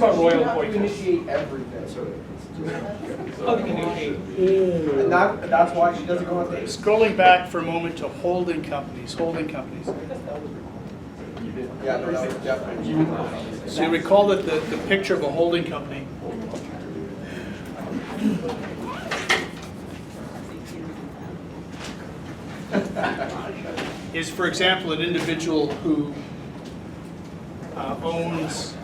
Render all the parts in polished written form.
about Royal You have to Pointers. initiate everything. How do you initiate? And that's why she doesn't go on dates. Scrolling back for a moment to holding companies, Yeah, no, that was definitely. So you recall that the picture of a holding company is, for example, an individual who owns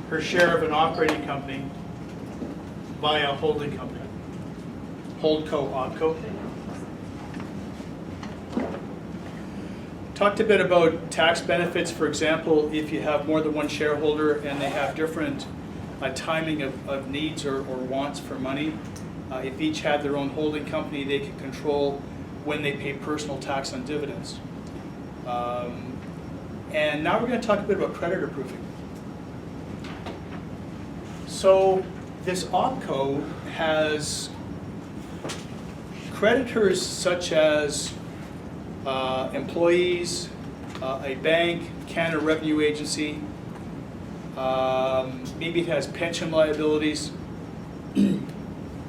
her share of an operating company via a holding company, holdco, opco. Talked a bit about tax benefits, for example, if you have more than one shareholder and they have different timing of needs or wants for money. If each had their own holding company, they could control when they pay personal tax on dividends. And now we're going to talk a bit about creditor proofing. So this OPCO has creditors such as employees, a bank, Canada Revenue Agency, maybe it has pension liabilities,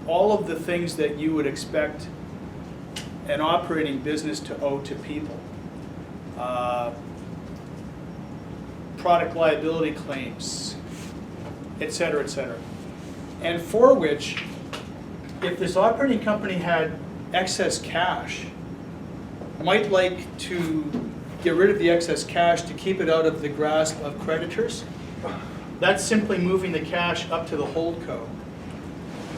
all of the things that you would expect an operating business to owe to people. Product liability claims, et cetera, et cetera. And for which, if this operating company had excess cash, might like to get rid of the excess cash to keep it out of the grasp of creditors, that's simply moving the cash up to the holdco,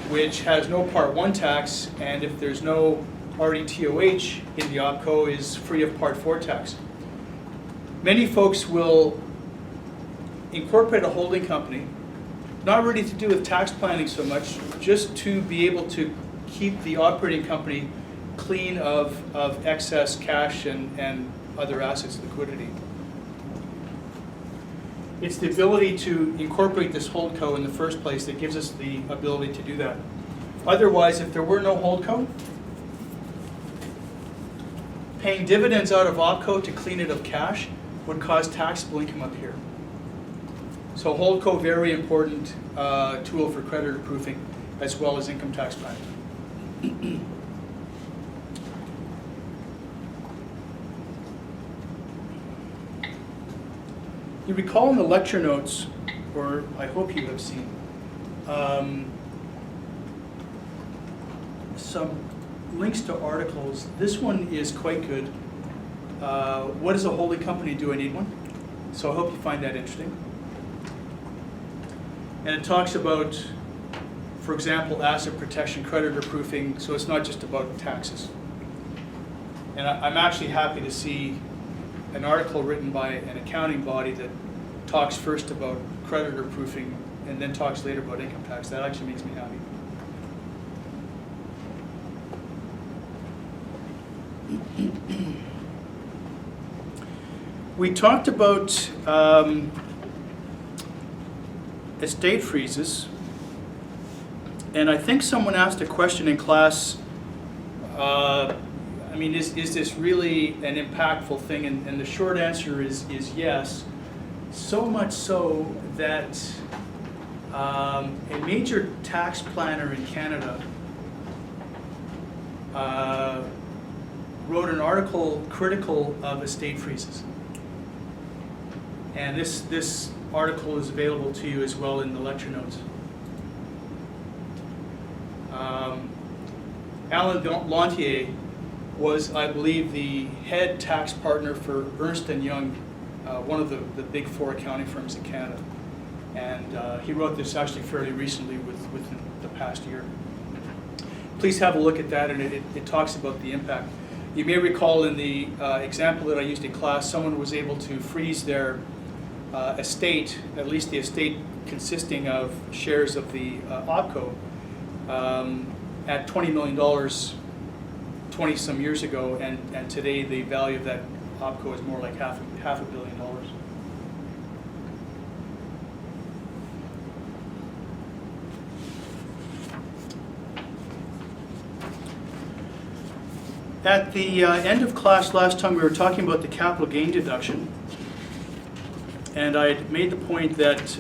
which has no Part 1 tax, and if there's no RDTOH in the OPCO, is free of Part 4 tax. Many folks will incorporate a holding company, not really to do with tax planning so much, just to be able to keep the operating company clean of excess cash and other assets, liquidity. It's the ability to incorporate this holdco in the first place that gives us the ability to do that. Otherwise, if there were no holdco, paying dividends out of OPCO to clean it of cash would cause taxable income up here. So holdco, very important tool for creditor proofing as well as income tax planning. You recall in the lecture notes, or I hope you have seen, some links to articles. This one is quite good. What does a holding company do? I need one. So I hope you find that interesting. And it talks about, for example, asset protection, creditor proofing, so it's not just about taxes. And I'm actually happy to see an article written by an accounting body that talks first about creditor proofing and then talks later about income tax. That actually makes me happy. We talked about estate freezes, and I think someone asked a question in class, I mean, is this really an impactful thing? And the short answer is yes. So much so that a major tax planner in Canada wrote an article critical of estate freezes. And this article is available to you as well in the lecture notes. Alan Lantier was, I believe, the head tax partner for Ernst & Young, one of the big four accounting firms in Canada. And he wrote this actually fairly recently within the past year. Please have a look at that, and it talks about the impact. You may recall in the example that I used in class, someone was able to freeze their estate, at least the estate consisting of shares of the OPCO, at $20 million 20-some years ago, and today the value of that OPCO is more like half $1 billion. At the end of class last time, we were talking about the capital gain deduction, and I had made the point that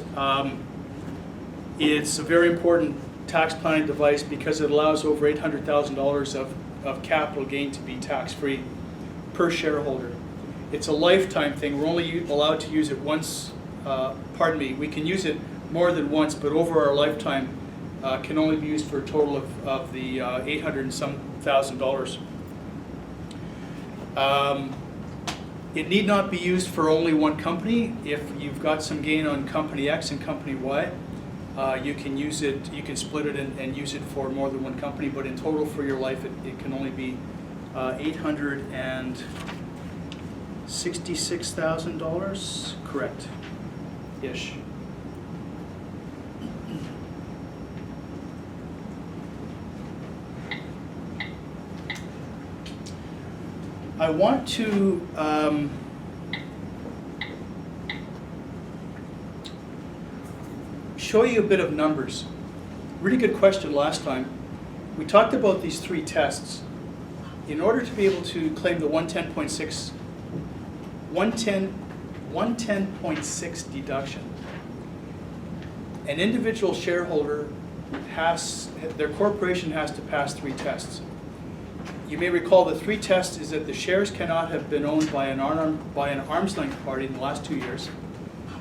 It's a very important tax planning device because it allows over $800,000 of capital gain to be tax-free per shareholder. It's a lifetime thing. We're only allowed to use it once, we can use it more than once, but over our lifetime can only be used for a total of the $800 and some thousand. It need not be used for only one company. If you've got some gain on company X and company Y, you can use it, you can split it and use it for more than one company, but in total for your life it can only be $866,000, correct, ish. I want to show you a bit of numbers. Really good question last time. We talked about these three tests. In order to be able to claim the 110.6 deduction, an individual shareholder their corporation has to pass three tests. You may recall the three tests is that the shares cannot have been owned by an arm's length party in the last 2 years.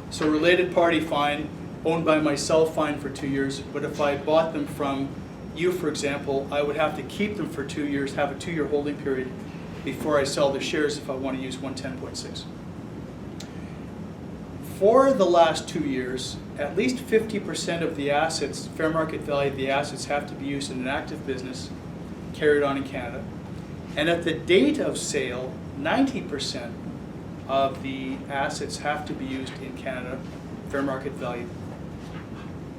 So related party, fine. Owned by myself, fine for 2 years. But if I bought them from you, for example, I would have to keep them for 2 years, have a 2-year holding period before I sell the shares if I want to use 110.6. For the last 2 years, at least 50% of the assets, fair market value of the assets, have to be used in an active business carried on in Canada. And at the date of sale, 90% of the assets have to be used in Canada, fair market value.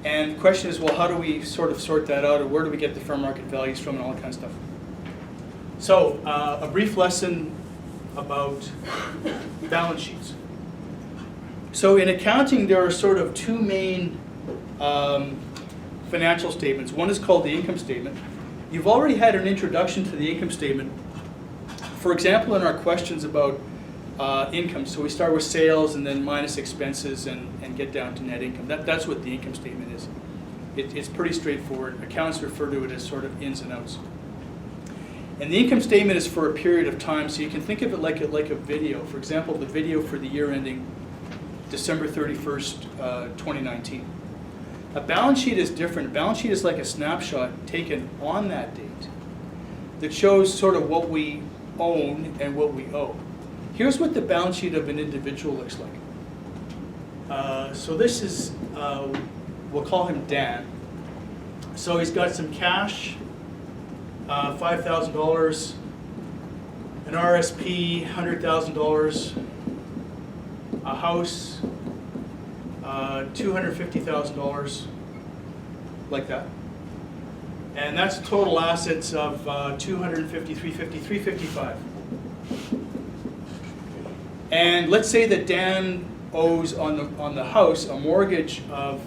And the question is, well, how do we sort that out, or where do we get the fair market values from and all that kind of stuff? So, a brief lesson about balance sheets. So in accounting, there are sort of two main financial statements. One is called the income statement. You've already had an introduction to the income statement. For example, in our questions about income, so we start with sales and then minus expenses and get down to net income. That's what the income statement is. It's pretty straightforward. Accountants refer to it as sort of ins and outs. And the income statement is for a period of time, so you can think of it like a video. For example, the video for the year ending December 31st, 2019. A balance sheet is different. A balance sheet is like a snapshot taken on that date that shows sort of what we own and what we owe. Here's what the balance sheet of an individual looks like. So this is, we'll call him Dan. So he's got some cash, $5,000, an RSP, $100,000, a house, $250,000, like that. And that's total assets of $250,000, $350,000, $355,000. And let's say that Dan owes on the house a mortgage of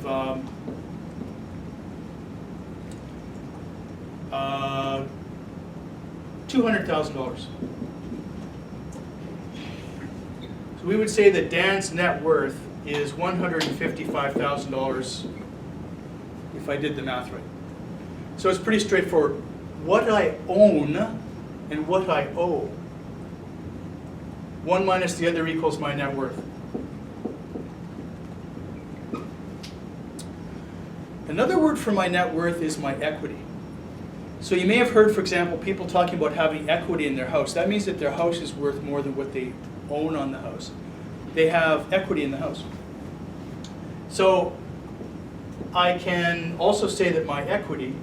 $200,000. So we would say that Dan's net worth is $155,000 if I did the math right. So it's pretty straightforward. What I own and what I owe. One minus the other equals my net worth. Another word for my net worth is my equity. So you may have heard, for example, people talking about having equity in their house. That means that their house is worth more than what they own on the house. They have equity in the house. So I can also say that my equity,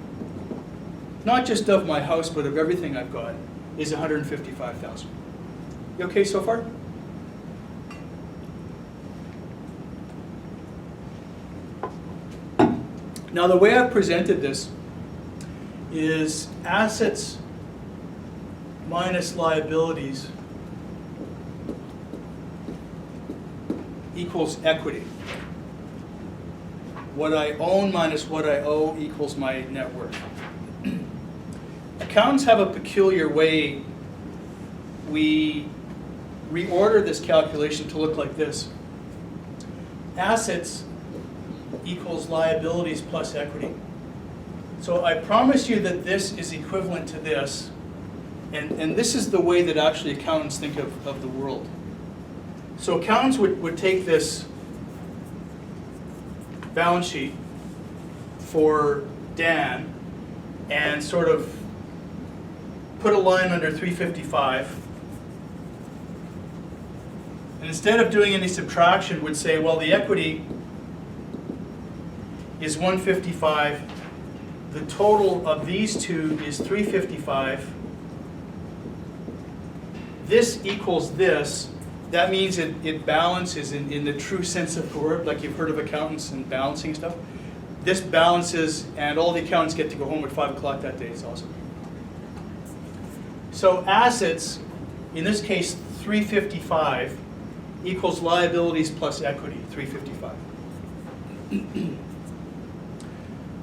not just of my house, but of everything I've got, is $155,000. You okay so far? Now the way I've presented this is assets minus liabilities equals equity. What I own minus what I owe equals my net worth. Accountants have a peculiar way. We reorder this calculation to look like this. Assets equals liabilities plus equity. So I promise you that this is equivalent to this, and this is the way that actually accountants think of the world. So accountants would take this balance sheet for Dan and sort of put a line under 355. And instead of doing any subtraction, would say, well, the equity is 155. The total of these two is 355. This equals this. That means it balances in the true sense of the word, like you've heard of accountants and balancing stuff. This balances, and all the accountants get to go home at 5 o'clock that day. It's awesome. So assets, in this case 355, equals liabilities plus equity, 355.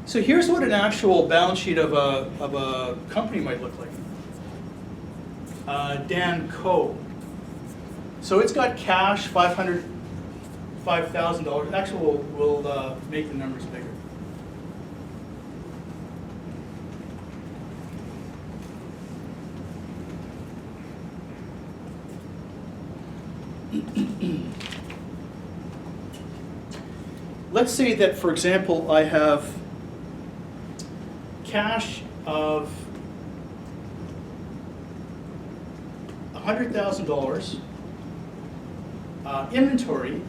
So here's what an actual balance sheet of a company might look like. Dan Co. So it's got cash, $505,000. Actually, we'll make the numbers bigger. Let's say that, for example, I have cash of $100,000, inventory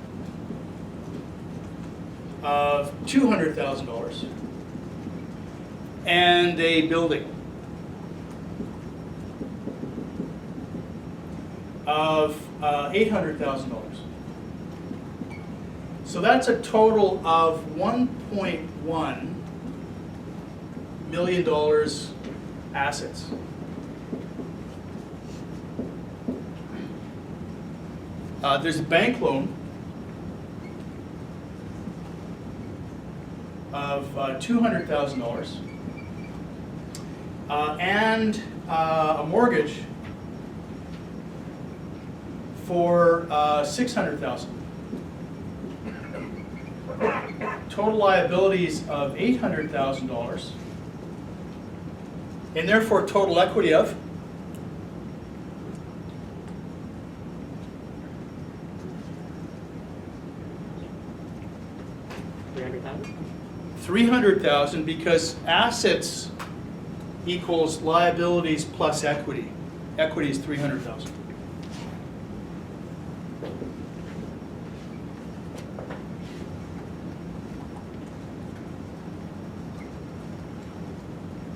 of $200,000, and a building of $800,000. So that's a total of $1.1 million assets. There's a bank loan of $200,000 and a mortgage for $600,000. Total liabilities of $800,000, and therefore total equity of $300,000, because assets equals liabilities plus equity. Equity is $300,000.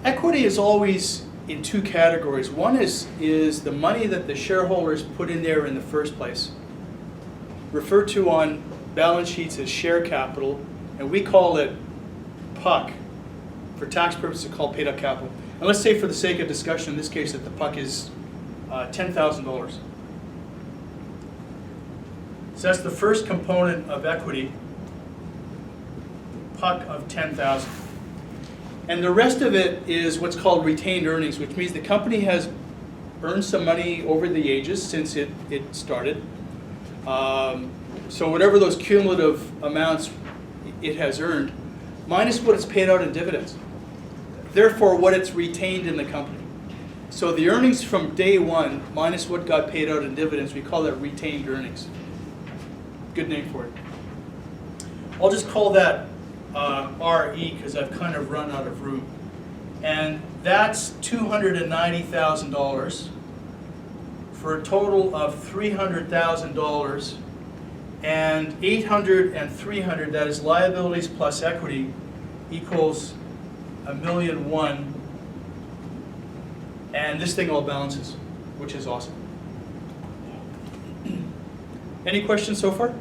Equity is always in two categories. One is the money that the shareholders put in there in the first place, referred to on balance sheets as share capital, and we call it PUC. For tax purposes, it's called paid up capital. And let's say, for the sake of discussion, in this case, that the PUC is $10,000. So that's the first component of equity, PUC of $10,000. And the rest of it is what's called retained earnings, which means the company has earned some money over the ages since it started. So whatever those cumulative amounts it has earned, minus what it's paid out in dividends. Therefore, what it's retained in the company. So the earnings from day one, minus what got paid out in dividends, we call that retained earnings. Good name for it. I'll just call that RE, because I've kind of run out of room. And that's $290,000 for a total of $300,000, and 800 and 300, that is liabilities plus equity, equals $1,000,001. And this thing all balances, which is awesome. Any questions so far?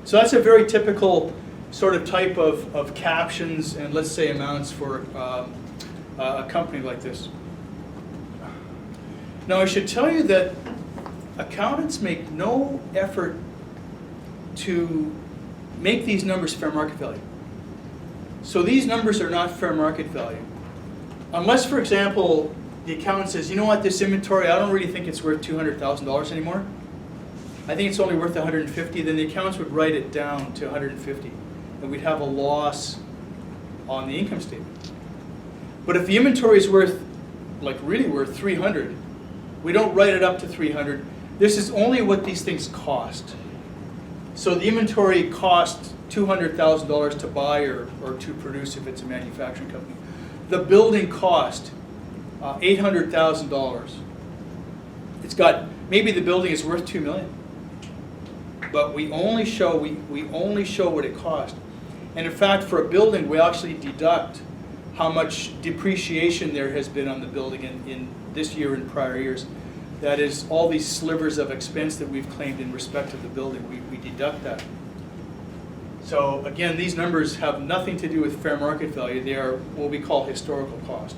So that's a very typical sort of type of captions and, let's say, amounts for a company like this. Now, I should tell you that accountants make no effort to make these numbers fair market value. So these numbers are not fair market value. Unless, for example, the accountant says, you know what, this inventory, I don't really think it's worth $200,000 anymore. I think it's only worth $150,000, then the accountants would write it down to $150,000. and we'd have a loss on the income statement. But if the inventory is worth, like really worth 300, we don't write it up to 300. This is only what these things cost. So the inventory costs $200,000 to buy or to produce if it's a manufacturing company. The building cost $800,000. It's got, maybe the building is worth $2 million, but we only show what it cost. And in fact, for a building, we actually deduct how much depreciation there has been on the building in this year and prior years. That is, all these slivers of expense that we've claimed in respect of the building, we deduct that. So again, these numbers have nothing to do with fair market value. They are what we call historical cost.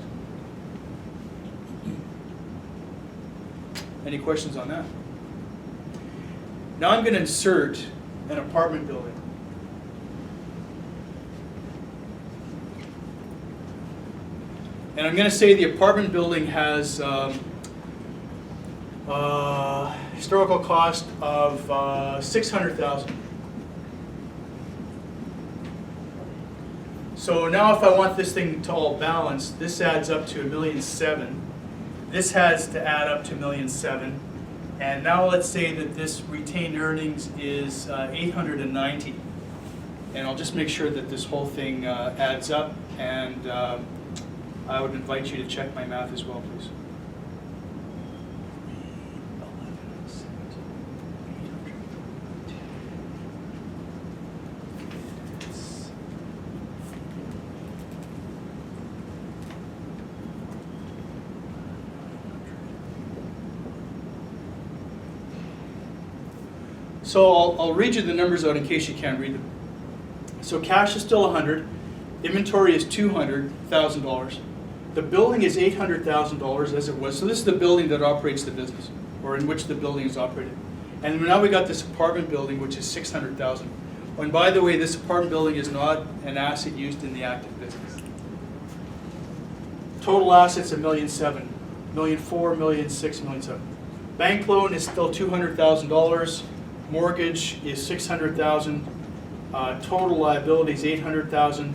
Any questions on that? Now I'm going to insert an apartment building. And I'm going to say the apartment building has historical cost of $600,000. So now if I want this thing to all balance, this adds up to $1.7 million. This has to add up to $1.7 million. And now let's say that this retained earnings is $890,000. And I'll just make sure that this whole thing adds up, and I would invite you to check my math as well, please. So I'll read you the numbers out in case you can't read them. So cash is still 100, inventory is $200,000. The building is $800,000 as it was. So this is the building that operates the business, or in which the building is operated. And now we got this apartment building, which is $600,000. And by the way, this apartment building is not an asset used in the active business. Total assets $1.7 million, $1.4 million, $1.6 million, $1.7 million. Bank loan is still $200,000. Mortgage is $600,000. Total liabilities $800,000.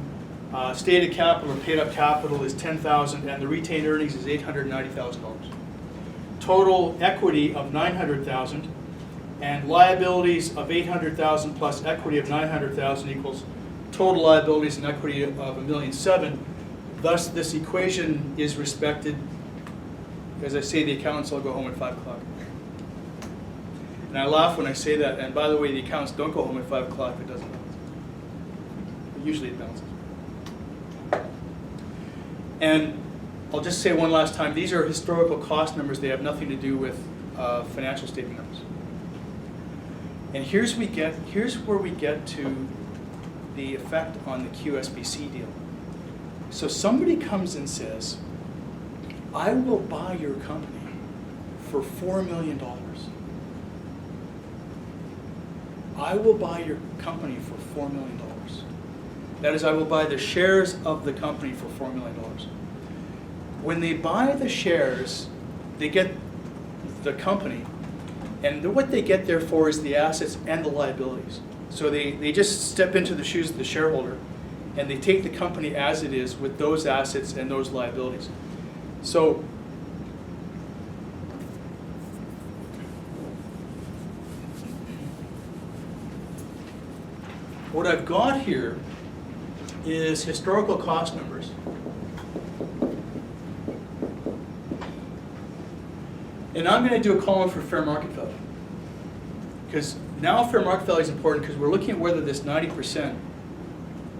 Stated capital or paid up capital is $10,000, and the retained earnings is $890,000. Total equity of $900,000, and liabilities of $800,000 plus equity of $900,000 equals total liabilities and equity of $1.7 million. Thus, this equation is respected. As I say, the accountants all go home at 5 o'clock. And I laugh when I say that. And by the way, the accountants don't go home at 5 o'clock. It doesn't balance. But usually it balances. And I'll just say one last time, these are historical cost numbers. They have nothing to do with financial statement numbers. And here's where we get to the effect on the QSBC deal. So somebody comes and says, I will buy your company for $4 million. I will buy your company for $4 million. That is, I will buy the shares of the company for $4 million. When they buy the shares, they get the company, and what they get there for is the assets and the liabilities. So they just step into the shoes of the shareholder, and they take the company as it is with those assets and those liabilities. So what I've got here is historical cost numbers. And I'm going to do a column for fair market value. Because now fair market value is important because we're looking at whether this 90%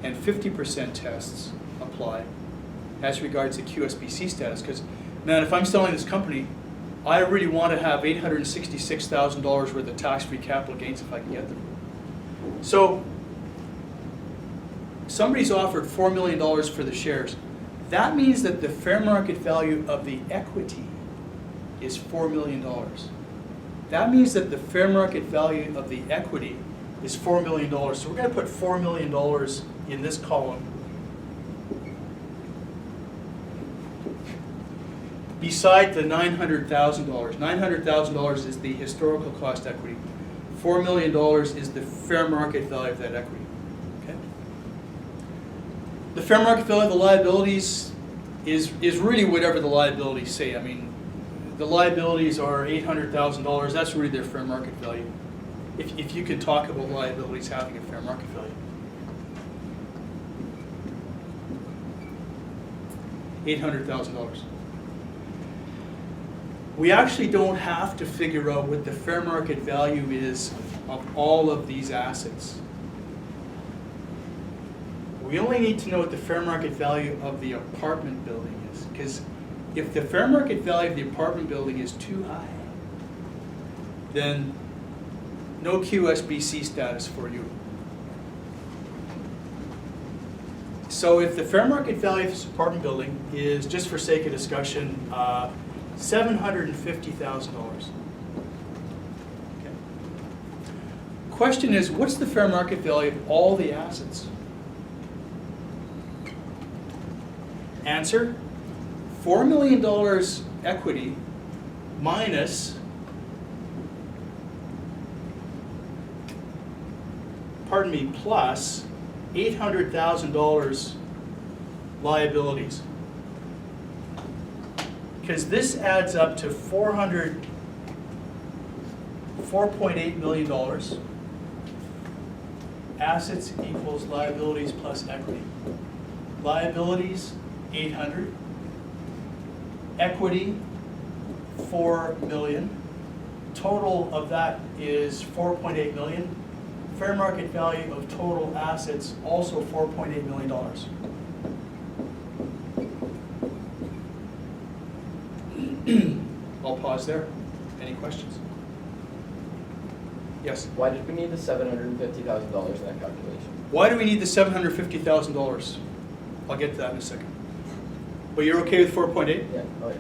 and 50% tests apply as regards to QSBC status. Because, man, if I'm selling this company, I really want to have $866,000 worth of tax-free capital gains if I can get them. So somebody's offered $4 million for the shares. That means that the fair market value of the equity is $4 million. That means that the fair market value of the equity is $4 million. So we're going to put $4 million in this column beside the $900,000. $900,000 is the historical cost equity. $4 million is the fair market value of that equity. Okay? The fair market value of the liabilities is really whatever the liabilities say. I mean, the liabilities are $800,000. That's really their fair market value. If you can talk about liabilities having a fair market value. $800,000. We actually don't have to figure out what the fair market value is of all of these assets. We only need to know what the fair market value of the apartment building is, because if the fair market value of the apartment building is too high, then no QSBC status for you. So if the fair market value of this apartment building is, just for sake of discussion, $750,000. Okay. Question is, what's the fair market value of all the assets? Answer, $4 million equity minus plus $800,000 liabilities. Because this adds up to $4.8 million. Assets equals liabilities plus equity. Liabilities, 800. Equity, 4 million. Total of that is 4.8 million. Fair market value of total assets, also $4.8 million. I'll pause there. Any questions? Yes? Why did we need the $750,000 in that calculation? Why do we need the $750,000? I'll get to that in a second. But you're okay with 4.8? Yeah, oh yeah.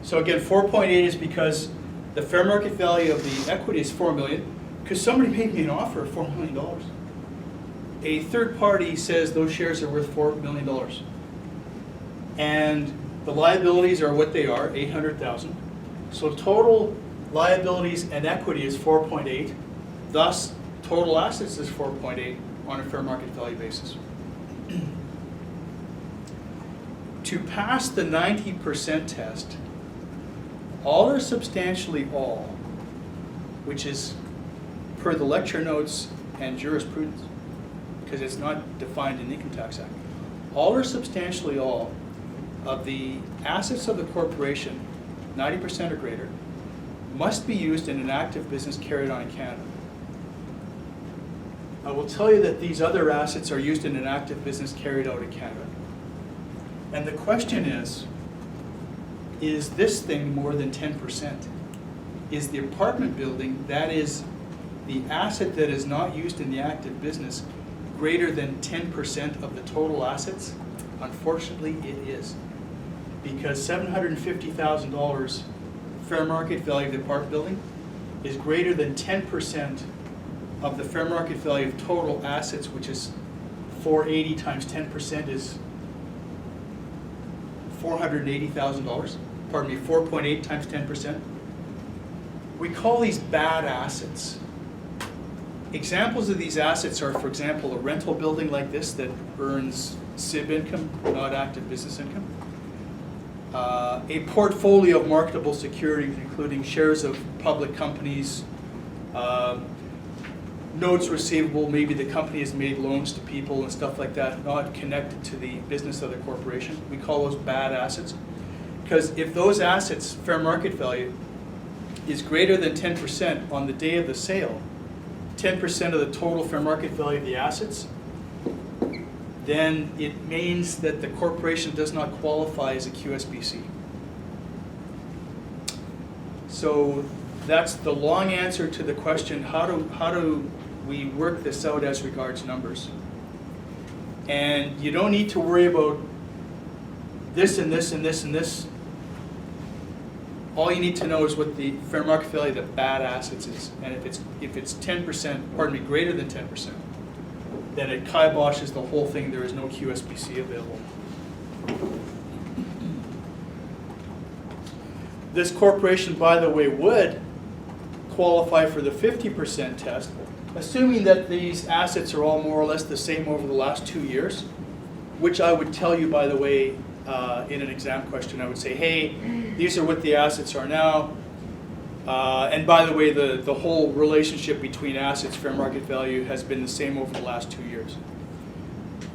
So again, 4.8 is because the fair market value of the equity is 4 million, because somebody made me an offer of $4 million. A third party says those shares are worth $4 million. And the liabilities are what they are, 800,000. So total liabilities and equity is 4.8. Thus, total assets is 4.8 on a fair market value basis. To pass the 90% test, all or substantially all, which is per the lecture notes and jurisprudence, because it's not defined in the Income Tax Act, all or substantially all of the assets of the corporation, 90% or greater, must be used in an active business carried on in Canada. I will tell you that these other assets are used in an active business carried out in Canada. And the question is this thing more than 10%? Is the apartment building, that is the asset that is not used in the active business, greater than 10% of the total assets? Unfortunately, it is. Because $750,000 fair market value of the apartment building is greater than 10% of the fair market value of total assets, which is 480 times 10% is $480,000. Pardon me, 4.8 times 10%. We call these bad assets. Examples of these assets are, for example, a rental building like this that earns SIB income, not active business income. A portfolio of marketable securities, including shares of public companies, notes receivable, maybe the company has made loans to people and stuff like that, not connected to the business of the corporation. We call those bad assets. Because if those assets' fair market value is greater than 10% on the day of the sale, 10% of the total fair market value of the assets, then it means that the corporation does not qualify as a QSBC. So that's the long answer to the question, how do we work this out as regards numbers? And you don't need to worry about this and this and this and this. All you need to know is what the fair market value of the bad assets is. And if it's 10%, pardon me, greater than 10%, then it kiboshes the whole thing. There is no QSBC available. This corporation, by the way, would qualify for the 50% test, assuming that these assets are all more or less the same over the last 2 years. which I would tell you, by the way, in an exam question, I would say, hey, these are what the assets are now. And by the way, the whole relationship between assets, fair market value, has been the same over the last 2 years.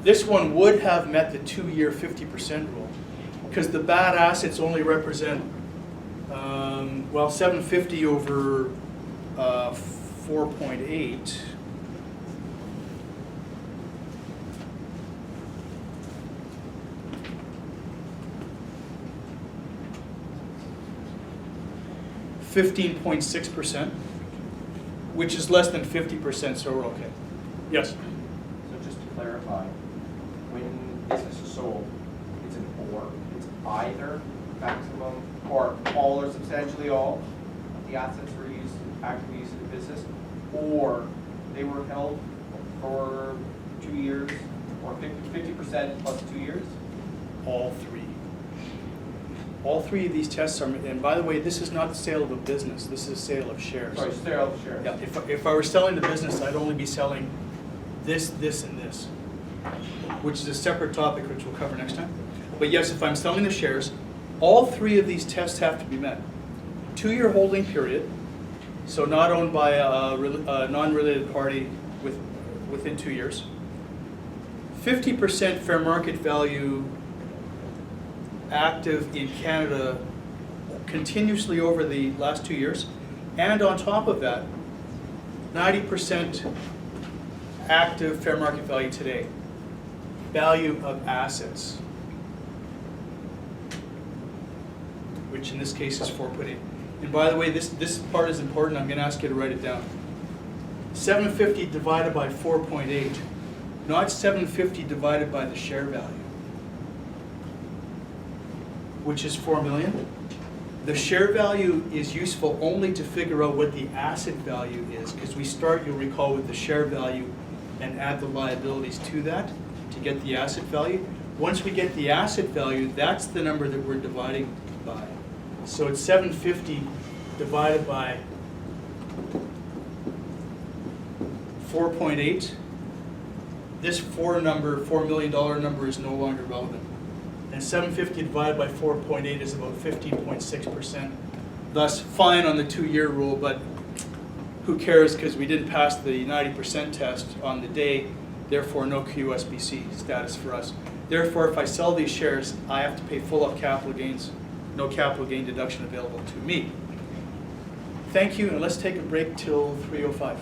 This one would have met the 2-year 50% rule, because the bad assets only represent, well, 750 over 4.8. %, which is less than 50%, so we're okay. Yes? So just to clarify, when business is sold, it's an or. It's either maximum or all or substantially all of the assets were used, actively used in the business, or they were held for 2 years, or 50% plus 2 years. All three. All three of these tests are, and by the way, this is not the sale of a business, this is a sale of shares. Sorry, sale of shares. Yeah, if I were selling the business, I'd only be selling this, this, and this, which is a separate topic which we'll cover next time. But yes, if I'm selling the shares, all three of these tests have to be met. 2-year holding period, so not owned by a non-related party within 2 years. 50% fair market value active in Canada continuously over the last 2 years, and on top of that, 90% active fair market value today. Value of assets, which in this case is 4.8. And by the way, this part is important, I'm going to ask you to write it down. 750 divided by 4.8, not 750 divided by the share value, which is 4 million. The share value is useful only to figure out what the asset value is, because we start, you'll recall, with the share value and add the liabilities to that to get the asset value. Once we get the asset value, that's the number that we're dividing by. So it's 750 divided by 4.8. This $4 million number is no longer relevant. And 750 divided by 4.8 is about 15.6%. Thus, fine on the 2-year rule, but who cares, because we didn't pass the 90% test on the day, therefore no QSBC status for us. Therefore, if I sell these shares, I have to pay full up capital gains, no capital gain deduction available to me. Thank you, and let's take a break till 3:05.